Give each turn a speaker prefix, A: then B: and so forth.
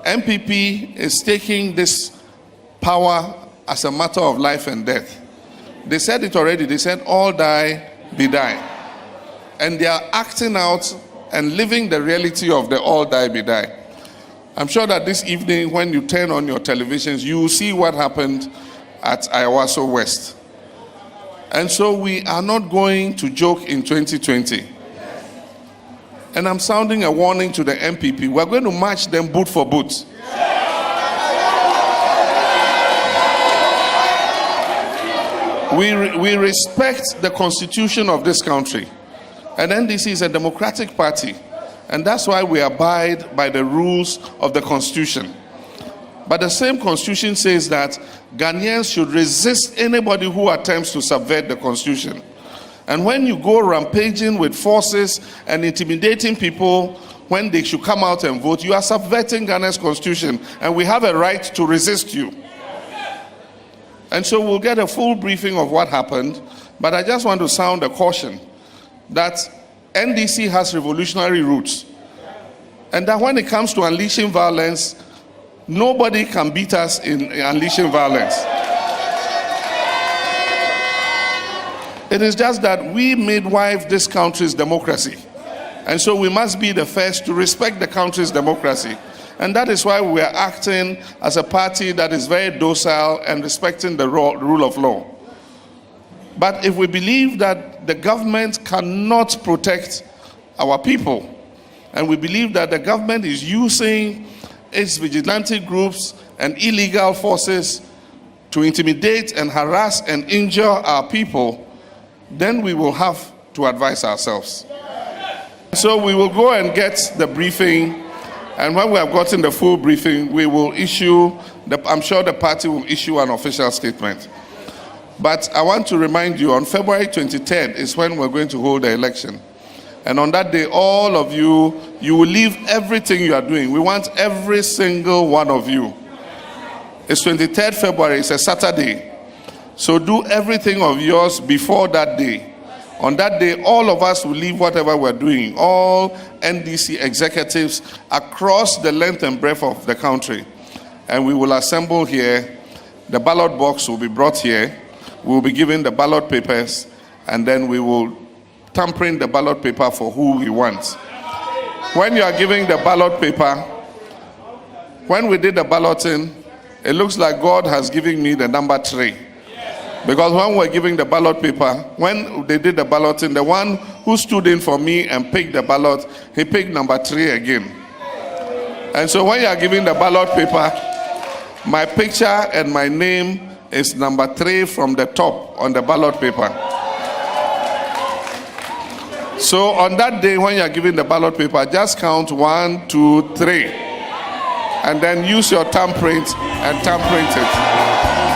A: MPP is taking this power as a matter of life and death. They said it already. They said, all die, be die. And they are acting out and living the reality of the all die, be die. I'm sure that this evening, when you turn on your televisions, you will see what happened at Ayawaso West. And so we are not going to joke in 2020. And I'm sounding a warning to the MPP. We're going to match them boot for boot. We respect the constitution of this country. And NDC is a democratic party. And that's why we abide by the rules of the constitution. But the same constitution says that Ghanaians should resist anybody who attempts to subvert the constitution. And when you go rampaging with forces and intimidating people when they should come out and vote, you are subverting Ghana's constitution, and we have a right to resist you. And so we'll get a full briefing of what happened, but I just want to sound a caution that NDC has revolutionary roots, and that when it comes to unleashing violence, nobody can beat us in unleashing violence. It is just that we midwife this country's democracy. And so we must be the first to respect the country's democracy. And that is why we are acting as a party that is very docile and respecting the rule of law. But if we believe that the government cannot protect our people, and we believe that the government is using its vigilante groups and illegal forces to intimidate and harass and injure our people, then we will have to advise ourselves. So we will go and get the briefing, and when we have gotten the full briefing, we will issue, I'm sure the party will issue an official statement. But I want to remind you, on February 23rd is when we're going to hold the election. And on that day, all of you will leave everything you are doing. We want every single one of you. It's 23rd February, it's a Saturday. So do everything of yours before that day. On that day, all of us will leave whatever we're doing. All NDC executives across the length and breadth of the country. And we will assemble here. The ballot box will be brought here. We will be given the ballot papers. And then we will tampering the ballot paper for who we want. When you are giving the ballot paper, when we did the balloting, it looks like God has given me the number 3. Because when we're giving the ballot paper, when they did the balloting, the one who stood in for me and picked the ballot, he picked number 3 again. And so when you are giving the ballot paper, my picture and my name is number 3 from the top on the ballot paper. So on that day, when you are giving the ballot paper, just count 1, 2, 3. And then use your thumbprint and thumbprint it.